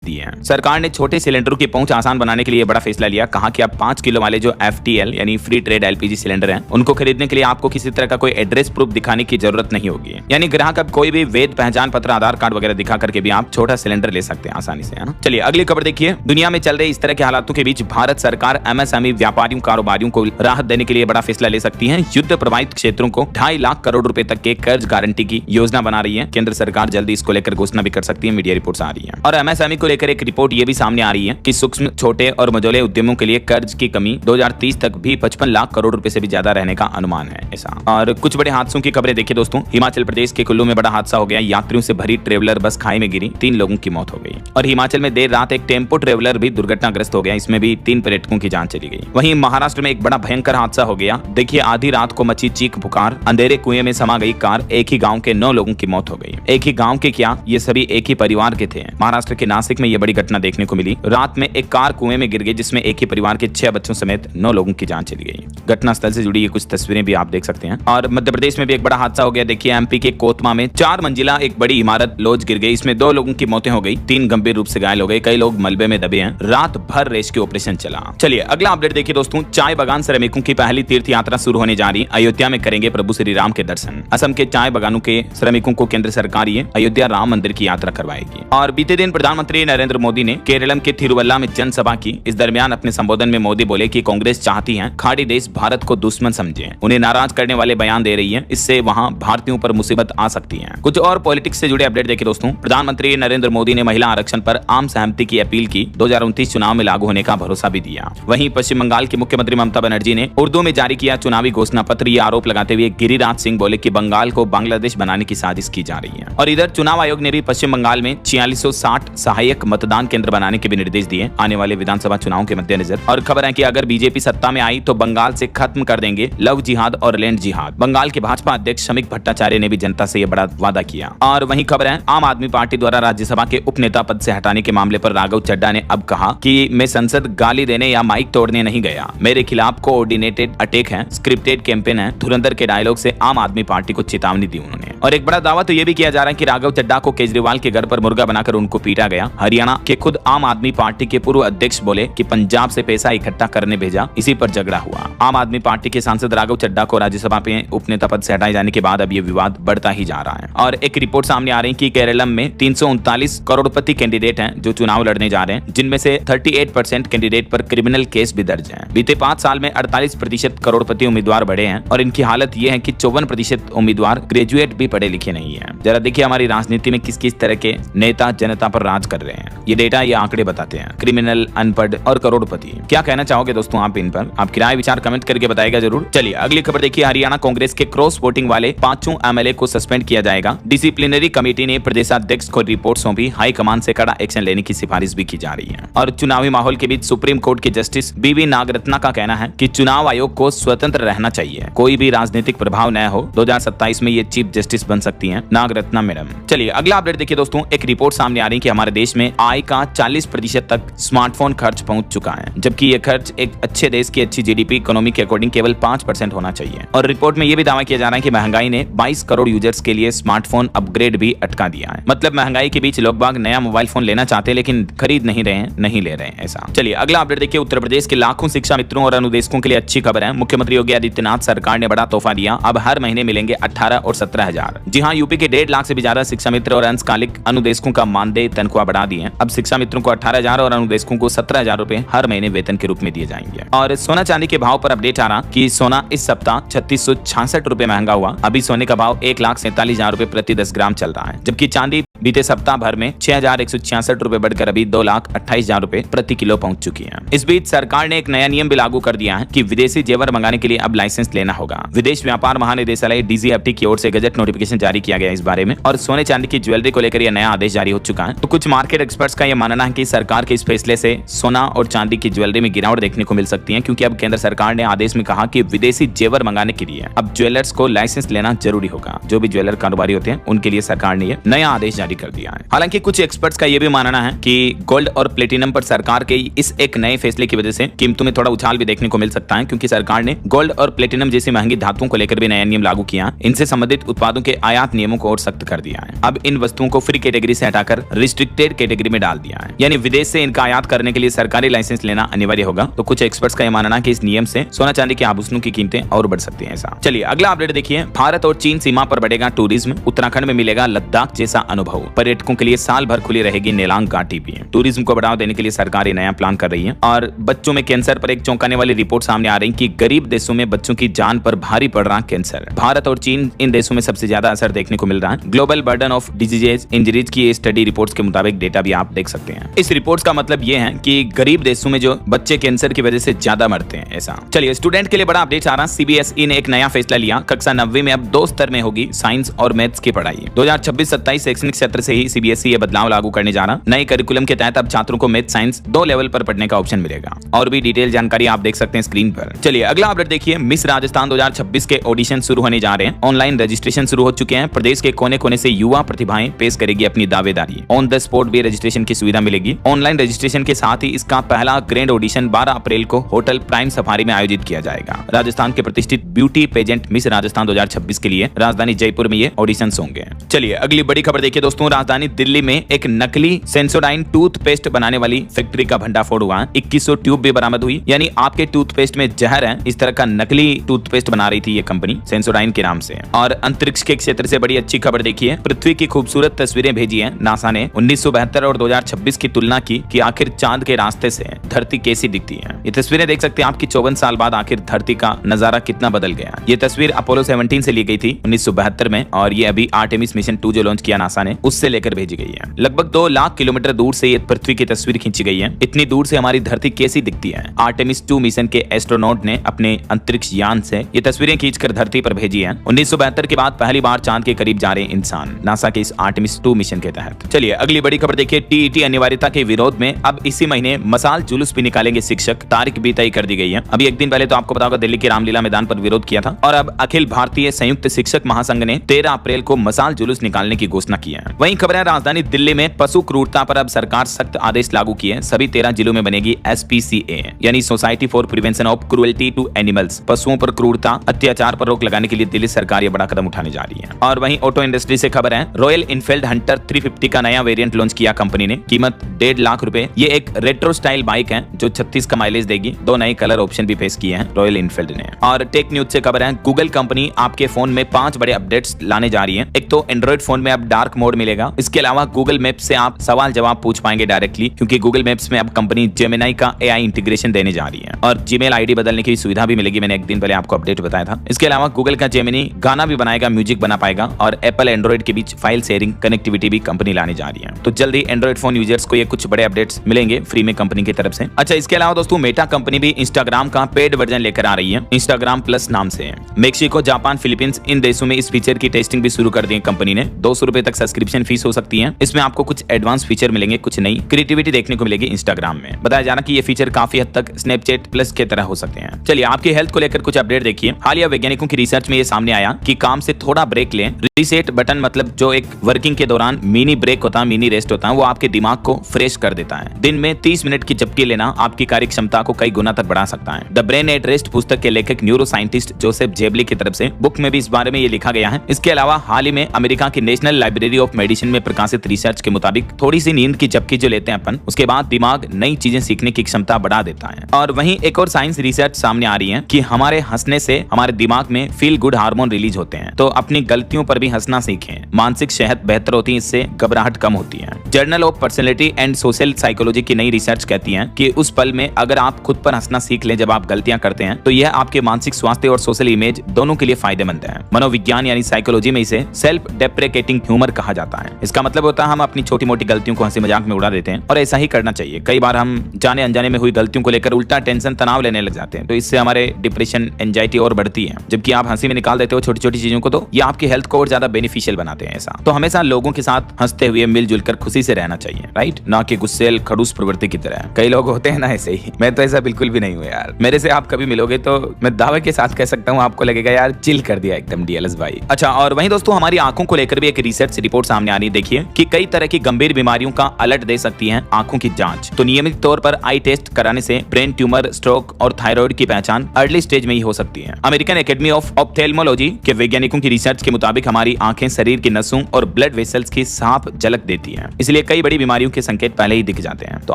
दिए हैं। सरकार ने छोटे सिलेंडरों की पहुंच आसान बनाने के लिए बड़ा फैसला लिया। कहा कि अब 5 किलो वाले जो FTL यानी फ्री ट्रेड LPG सिलेंडर हैं, उनको खरीदने के लिए आपको किसी तरह का कोई एड्रेस प्रूफ दिखाने की जरूरत नहीं होगी। यानी ग्राहक अब कोई भी वैध पहचान पत्र, आधार कार्ड वगैरह दिखा करके भी आप छोटा सिलेंडर ले सकते हैं आसानी से, है ना। चलिए अगली खबर देखिए। दुनिया में चल रहे इस तरह के हालातों के बीच भारत सरकार MSME व्यापारियों, कारोबारियों को राहत देने के लिए बड़ा फैसला ले सकती है। युद्ध प्रभावित क्षेत्रों को 2.5 लाख करोड़ रुपए तक के कर्ज गारंटी की योजना बना रही है। केंद्र सरकार जल्दी इसको लेकर घोषणा भी कर सकती है, मीडिया रिपोर्ट्स आ रही है। और MSME को लेकर एक रिपोर्ट ये भी सामने आ रही है कि सूक्ष्म, छोटे और मझोले उद्यमों के लिए कर्ज की कमी 2030 तक भी 55 लाख करोड़ रुपए से भी ज्यादा रहने का अनुमान है ऐसा। और कुछ बड़े हादसों की खबरें देखिए दोस्तों। हिमाचल प्रदेश के कुल्लू में बड़ा हादसा हो गया। यात्रियों से भरी ट्रेवलर बस खाई में गिरी, 3 लोगों की मौत हो गई। और हिमाचल में देर रात एक टेम्पो ट्रेवलर भी दुर्घटनाग्रस्त हो गया, इसमें भी 3 पर्यटकों की जान चली गई। वहीं महाराष्ट्र में एक बड़ा भयंकर हादसा हो गया। देखिए आधी रात को मची चीख पुकार, अंधेरे कुएं में समा गई कार, एक ही गांव के 9 लोगों की मौत हो गई। एक ही गांव के क्या, ये सभी एक ही परिवार के थे। महाराष्ट्र के नासिक में यह बड़ी घटना देखने को मिली। रात में एक कार कुएं में गिर गई जिसमें एक ही परिवार के 6 बच्चों समेत 9 लोगों की जान चली गई। घटनास्थल से जुड़ी ये कुछ तस्वीरें भी आप देख सकते हैं। और मध्य प्रदेश में भी एक बड़ा हादसा हो गया। देखिए MP के कोतमा में 4 मंजिला एक बड़ी इमारत लॉज गिर गई। इसमें 2 लोगों की मौतें हो गई, 3 गंभीर रूप से घायल हो गए, कई लोग मलबे में दबे हैं। रात भर रेस्क्यू ऑपरेशन चला। चलिए अगला अपडेट देखिए दोस्तों। चाय बागान श्रमिकों की पहली तीर्थ यात्रा शुरू होने जा रही। अयोध्या में करेंगे प्रभु श्री राम के दर्शन। असम के चाय बागानों के श्रमिकों को केंद्र सरकार ये अयोध्या राम मंदिर की यात्रा करवाएगी। और बीते दिन प्रधानमंत्री नरेंद्र मोदी ने केरलम के थिरुवल्ला में जनसभा की। इस दरमियान अपने संबोधन में मोदी बोले कि कांग्रेस चाहती है खाड़ी देश भारत को दुश्मन समझे, उन्हें नाराज करने वाले बयान दे रही है, इससे वहां भारतीयों पर मुसीबत आ सकती है। कुछ और पॉलिटिक्स से जुड़े अपडेट देखिए दोस्तों। प्रधानमंत्री नरेंद्र मोदी ने महिला आरक्षण पर आम सहमति की अपील की। 2029 चुनाव में लागू होने का भरोसा भी दिया। वहीं पश्चिम बंगाल की मुख्यमंत्री ममता बनर्जी ने उर्दू में जारी किया चुनावी घोषणा पत्र। ये आरोप लगाते हुए गिरिराज सिंह बोले कि बंगाल को बांग्लादेश बनाने की साजिश की जा रही है। और इधर चुनाव आयोग ने भी पश्चिम बंगाल में 4660 सहायक मतदान केंद्र बनाने के भी निर्देश दिए आने वाले विधानसभा चुनाव के मद्देनजर। और खबर है कि अगर बीजेपी सत्ता में आई तो बंगाल से खत्म कर देंगे लव जिहाद और लैंड जिहाद। बंगाल के भाजपा अध्यक्ष शमीक भट्टाचार्य ने भी जनता से यह बड़ा वादा किया। और वहीं खबर है आम आदमी पार्टी द्वारा राज्यसभा के उपनेता पद से हटाने के मामले पर राघव चड्ढा ने अब कहा कि मैं संसद गाली देने या माइक तोड़ने नहीं गया, मेरे खिलाफ कोऑर्डिनेटेड अटैक है, स्क्रिप्टेड कैंपेन है। धुरंधर के डायलॉग से आम आदमी पार्टी को चेतावनी दी उन्होंने। और एक बड़ा दावा तो यह भी किया जा रहा है कि राघव चड्ढा को केजरीवाल के घर पर मुर्गा बनाकर उनको पीटा गया। हरियाणा के खुद आम आदमी पार्टी के पूर्व अध्यक्ष बोले कि पंजाब से पैसा इकट्ठा करने भेजा, इसी पर झगड़ा हुआ। आम आदमी पार्टी के सांसद राघव चड्ढा को राज्यसभा में उपनेता पद से हटाए जाने के बाद अब ये विवाद बढ़ता ही जा रहा है। और एक रिपोर्ट सामने आ रही है कि केरलम में 339 करोड़पति कैंडिडेट हैं जो चुनाव लड़ने जा रहे हैं, जिनमें से 38% कैंडिडेट पर क्रिमिनल केस भी दर्ज है। बीते 5 साल में 48% करोड़पति उम्मीदवार बढ़े हैं और इनकी हालत यह है कि 54% उम्मीदवार ग्रेजुएट भी पढ़े लिखे नहीं है। जरा देखिए हमारी राजनीति में किस किस तरह के नेता जनता पर राज कर रहे हैं। ये डेटा, ये आंकड़े बताते हैं। क्रिमिनल, अनपढ़ और करोड़पति। क्या कहना चाहोगे दोस्तों आप इन पर? आपकी राय विचार कमेंट करके बताएगा जरूर। चलिए अगली खबर देखिए। हरियाणा कांग्रेस के क्रॉस वोटिंग वाले 5 MLA को सस्पेंड किया जाएगा। डिसिप्लिनरी कमेटी ने प्रदेशाध्यक्ष को रिपोर्ट सौंपी। हाईकमान से कड़ा एक्शन लेने की सिफारिश भी की जा रही है। और चुनावी माहौल के बीच सुप्रीम कोर्ट के जस्टिस BV नागरत्ना का कहना है कि चुनाव आयोग को स्वतंत्र रहना चाहिए, कोई भी राजनीतिक प्रभाव न हो। 2027 में ये चीफ जस्टिस बन सकती हैं नागरत्ना मैडम। चलिए अगला अपडेट देखिए दोस्तों। एक रिपोर्ट सामने आ रही है कि हमारे देश में आय का 40% तक स्मार्टफोन खर्च पहुंच चुका है, जबकि ये खर्च एक अच्छे देश की अच्छी GDP इकोनॉमी के अकॉर्डिंग केवल 5% होना चाहिए। और रिपोर्ट में यह भी दावा किया जा रहा है कि महंगाई ने 22 करोड़ यूजर्स के लिए स्मार्टफोन अपग्रेड भी अटका दिया है। मतलब महंगाई के बीच लोग बाग नया मोबाइल फोन लेना चाहते हैं लेकिन खरीद नहीं रहे हैं, नहीं ले रहे हैं ऐसा। चलिए अगला अपडेट देखिए। उत्तर प्रदेश के लाखों शिक्षा मित्रों और अनुदेशकों के लिए अच्छी खबर है। मुख्यमंत्री योगी आदित्यनाथ सरकार ने बड़ा तोहफा दिया। अब हर महीने मिलेंगे 18 और 17 हजार। जी हाँ, यूपी के 1.5 लाख से भी ज्यादा शिक्षा मित्र और अंशकालिक अनुदेशकों का मानदेय तनख्वाह बढ़ा दिए। अब शिक्षा मित्रों को 18,000 और अनुदेशकों को 17,000 रुपए हर महीने वेतन के रूप में दिए जाएंगे। और सोना चांदी के भाव पर अपडेट आ रहा कि सोना इस सप्ताह 3666 रुपए महंगा हुआ। अभी सोने का भाव 1,47,000 रुपए प्रति 10 ग्राम चल रहा है, जबकि चांदी बीते सप्ताह भर में 6,166 रुपए बढ़कर अभी 2,28,000 रुपए प्रति किलो पहुंच चुकी है। इस बीच सरकार ने एक नया नियम भी लागू कर दिया है कि विदेशी जेवर मंगाने के लिए अब लाइसेंस लेना होगा। विदेश व्यापार महानिदेशालय DGFT की ओर से गजट नोटिफिकेशन जारी किया गया इस बारे में। और सोने चांदी की ज्वेलरी को लेकर यह नया आदेश जारी हो चुका है। तो कुछ मार्केट एक्सपर्ट्स का यह मानना है कि सरकार के इस फैसले से सोना और चांदी की ज्वेलरी में गिरावट देखने को मिल सकती है, क्योंकि अब केंद्र सरकार ने आदेश में कहा कि विदेशी जेवर मंगाने के लिए अब ज्वेलर्स को लाइसेंस लेना जरूरी होगा। जो भी ज्वेलर कारोबारी होते हैं उनके लिए सरकार ने यह नया आदेश जारी जारी कर दिया है। हालांकि कुछ एक्सपर्ट्स का यह भी मानना है कि गोल्ड और प्लेटिनम पर सरकार के इस एक नए फैसले की वजह से कीमतों में थोड़ा उछाल भी देखने को मिल सकता है, क्योंकि सरकार ने गोल्ड और प्लेटिनम जैसी महंगी धातुओं को लेकर भी नया नियम लागू किया। इनसे संबंधित उत्पादों के आयात नियमों को और सख्त कर दिया है। अब इन वस्तुओं को फ्री कैटेगरी से हटाकर रिस्ट्रिक्टेड कैटेगरी में डाल दिया है, यानी विदेश से इनका आयात करने के लिए सरकारी लाइसेंस लेना अनिवार्य होगा। तो कुछ एक्सपर्ट्स का यह मानना है कि इस नियम से सोना चांदी के आभूषणों की कीमतें और बढ़ सकती हैं। ऐसा चलिए अगला अपडेट देखिए। भारत और चीन सीमा पर बढ़ेगा टूरिज्म, उत्तराखंड में मिलेगा लद्दाख जैसा अनुभव। पर्यटकों के लिए साल भर खुली रहेगी नेलांग घाटी भी। टूरिज्म को बढ़ावा देने के लिए सरकार नया प्लान कर रही है। और बच्चों में कैंसर पर एक चौंकाने वाली रिपोर्ट सामने आ रही है कि गरीब देशों में बच्चों की जान पर भारी पड़ रहा कैंसर। भारत और चीन इन देशों में सबसे ज्यादा असर देखने को मिल रहा है। Global burden of diseases injuries की स्टडी रिपोर्ट्स के मुताबिक डेटा भी आप देख सकते हैं। इस रिपोर्ट्स का मतलब ये है कि गरीब देशों में जो बच्चे कैंसर की वजह से ज्यादा मरते हैं। ऐसा चलिए स्टूडेंट के लिए बड़ा अपडेट आ रहा है। सीबीएसई ने एक नया फैसला लिया। कक्षा 9वीं में अब 2 स्तर में होगी साइंस और मैथ्स की पढ़ाई। 2026-27 शैक्षणिक सत्र से ही सीबीएसई ये बदलाव लागू करने जा रहा। नए करिकुलम के तहत अब छात्रों को मैथ साइंस 2 लेवल पर पढ़ने का ऑप्शन मिलेगा। और भी डिटेल जानकारी आप देख सकते हैं स्क्रीन पर। चलिए अगला अपडेट देखिए। मिस राजस्थान 2026 के ऑडिशन शुरू होने जा रहे हैं। ऑनलाइन रजिस्ट्रेशन शुरू हो चुके हैं। प्रदेश के कोने कोने से युवा प्रतिभाएं पेश करेगी अपनी दावेदारी। ऑन द स्पॉट भी रजिस्ट्रेशन की सुविधा मिलेगी। ऑनलाइन रजिस्ट्रेशन के साथ ही इसका पहला ग्रैंड ऑडिशन 12 अप्रैल को होटल प्राइम सफारी में आयोजित किया जाएगा। राजस्थान के प्रतिष्ठित ब्यूटी पेजेंट मिस राजस्थान 2026 के लिए राजधानी जयपुर में ये ऑडिशन होंगे। चलिए अगली बड़ी खबर देखिए दोस्तों। राजधानी दिल्ली में एक नकली सेंसोडाइन टूथपेस्ट बनाने वाली फैक्ट्री का भंडाफोड़ हुआ। 2100 ट्यूब भी बरामद हुई, यानी आपके टूथपेस्ट में जहर है। इस तरह का नकली टूथपेस्ट बना रही थी ये कंपनी सेंसोडाइन के नाम से। और अंतरिक्ष के क्षेत्र से बड़ी अच्छी खबर देखिए। पृथ्वी की खूबसूरत तस्वीरें भेजी है नासा ने। 1972 और 2026 की तुलना की कि आखिर चांद के रास्ते से धरती कैसी दिखती है। ये तस्वीरें देख सकते हैं आपकी 54 साल बाद आखिर धरती का नजारा कितना बदल गया। ये तस्वीर अपोलो 17 से ली गई थी 1972 में, और ये अभी आर्टेमिस मिशन 2 जो लॉन्च किया नासा ने उससे लेकर भेजी गई है। लगभग 2 लाख किलोमीटर दूर से ये पृथ्वी की तस्वीर खींची गई है। इतनी दूर से हमारी धरती कैसी दिखती है। आर्टेमिस 2 मिशन के एस्ट्रोनॉट ने अपने अंतरिक्ष यान से ये तस्वीरें खींचकर धरती पर भेजी है। 1972 के बाद पहली बार चांद के करीब जा रहे इंसान नासा के इस आर्टेमिस 2 मिशन के तहत। चलिए अगली बड़ी खबर देखिए। टीईटी अनिवार्यता के विरोध में अब इसी महीने मसाल जुलूस भी निकालेंगे शिक्षक। तारीख भी तय कर दी गई है। अभी एक दिन पहले तो आपको पता होगा दिल्ली के रामलीला मैदान पर विरोध किया था, और अब अखिल भारतीय संयुक्त शिक्षक महासंघ ने 13 अप्रैल को मसाल जुलूस निकालने की घोषणा की है। वहीं खबर है राजधानी दिल्ली में पशु क्रूरता पर अब सरकार सख्त आदेश लागू किए। सभी 13 जिलों में बनेगी SPCA यानी society for prevention of cruelty to animals. पशुओं पर क्रूरता अत्याचार पर रोक लगाने के लिए दिल्ली सरकार ये बड़ा कदम उठाने जा रही है। और वहीं ऑटो इंडस्ट्री से खबर है। रॉयल इनफील्ड हंटर 350 का नया वेरिएंट लॉन्च किया कंपनी ने। कीमत 1.5 लाख रुपए। ये एक रेट्रो स्टाइल बाइक है जो 36 का माइलेज देगी। 2 नए कलर ऑप्शन भी पेश किए हैं रॉयल इनफील्ड ने। और टेक न्यूज से खबर है। गूगल कंपनी आपके फोन में 5 बड़े अपडेट्स लाने जा रही है। एक तो एंड्रॉइड फोन में अब डार्क मोड मिलेगा। इसके अलावा गूगल मैप से आप सवाल जवाब पूछ पाएंगे डायरेक्टली, क्योंकि गूगल मैप्स में अब कंपनी जेमिनाई का AI इंटीग्रेशन देने जा रही है। और जीमेल आईडी बदलने की सुविधा भी मिलेगी। मैंने एक दिन पहले आपको अपडेट बताया था। इसके अलावा गूगल का जेमिनी गाना भी बनाएगा, म्यूजिक बना पाएगा। और एप्पल एंड्रॉइड के बीच फाइल शेयरिंग कनेक्टिविटी भी कंपनी लाने जा रही है। तो जल्दी एंड्रॉइड फोन यूजर्स को ये कुछ बड़े अपडेट्स मिलेंगे फ्री में कंपनी की तरफ से। अच्छा इसके अलावा दोस्तों मेटा कंपनी भी इंस्टाग्राम का पेड वर्जन लेकर आ रही है, इंस्टाग्राम प्लस नाम से। मेक्सिको, जापान, फिलीपींस इन देशों में इस फीचर की टेस्टिंग भी शुरू कर दी है कंपनी ने। 200 रुपए तक सब्सक्रिप्शन फीस हो सकती है। इसमें आपको कुछ एडवांस फीचर मिलेंगे, कुछ नई क्रिएटिविटी देखने को मिलेगी इंस्टाग्राम में। बताया जा रहा कि ये फीचर काफी हद तक स्नैपचैट प्लस के तरह हो सकते हैं। चलिए आपकी हेल्थ को लेकर कुछ अपडेट देखिए। हालिया वैज्ञानिकों की रिसर्च में ये सामने आया कि काम से थोड़ा ब्रेक लें। रीसेट बटन मतलब जो एक वर्किंग के दौरान मिनी ब्रेक होता है, मिनी रेस्ट होता है, वो आपके दिमाग को फ्रेश कर देता है। दिन में 30 मिनट की झपकी लेना आपकी कार्य क्षमता को कई गुना तक बढ़ा सकता है। द ब्रेन एट रेस्ट पुस्तक के लेखक न्यूरो साइंटिस्ट जोसेफ जेबली की तरफ से बुक में भी इस बारे में ये लिखा गया है। इसके अलावा हाल ही में अमेरिका की नेशनल लाइब्रेरी ऑफ मेडिसिन में प्रकाशित रिसर्च के मुताबिक थोड़ी सी नींद की झपकी जो लेते हैं अपन, उसके बाद दिमाग नई चीजें सीखने की क्षमता बढ़ा देता है। और वहीं एक और साइंस रिसर्च सामने आ रही है कि हमारे हंसने से हमारे दिमाग में फील गुड हार्मोन रिलीज होते हैं। तो अपनी गलतियों पर भी हंसना सीखें। मानसिक सेहत बेहतर होती है, इससे घबराहट कम होती है। Journal of personality and social psychology की नई रिसर्च कहती है कि उस पल में अगर आप खुद पर हंसना सीख लें जब आप गलतियां करते हैं, तो यह आपके मानसिक स्वास्थ्य और सोशल इमेज दोनों के लिए फायदेमंद है। मनोविज्ञान यानी साइकोलॉजी में इसे सेल्फ डेप्रेकेटिंग ह्यूमर कहा जाता है। इसका मतलब होता है हम अपनी छोटी मोटी गलतियों को हंसी मजाक में उड़ा देते हैं, और ऐसा ही करना चाहिए। कई बार हम जाने अनजाने में हुई गलतियों को लेकर उल्टा टेंशन तनाव लेने लग जाते हैं, तो इससे हमारे डिप्रेशन एंजाइटी और बढ़ती है। जबकि आप हंसी में निकाल देते हो छोटी छोटी चीजों को, तो ये आपकी हेल्थ को और ज्यादा बेनिफिशियल बनाते हैं। ऐसा तो हमेशा लोगों के साथ हंसते हुए मिलजुल कर खुशी से रहना चाहिए, राइट, ना कि गुस्सेल खड़ूस प्रवृत्ति की तरह। कई लोग होते हैं ना ऐसे ही। मैं तो ऐसा बिल्कुल भी नहीं हूँ यार। मेरे से आप कभी मिलोगे तो मैं दावे के साथ कह सकता हूँ आपको लगेगा यार चिल कर दिया एकदम डीएलएस भाई। अच्छा और वहीं दोस्तों हमारी आंखों को लेकर भी एक रिसर्च रिपोर्ट सामने आ रही है देखिए कि कई तरह की गंभीर बीमारियों का अलर्ट दे सकती है आंखों की जांच। तो नियमित तौर पर आई टेस्ट कराने से ब्रेन ट्यूमर, स्ट्रोक और थायराइड की पहचान अर्ली स्टेज में ही हो सकती है। अमेरिकन एकेडमी ऑफ ऑप्थेल्मोलॉजी के वैज्ञानिकों की रिसर्च के मुताबिक हमारी आंखें शरीर की नसों और ब्लड वेसल्स की साफ झलक देती हैं, इसलिए कई बड़ी बीमारियों के संकेत पहले ही दिख जाते हैं। तो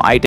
आई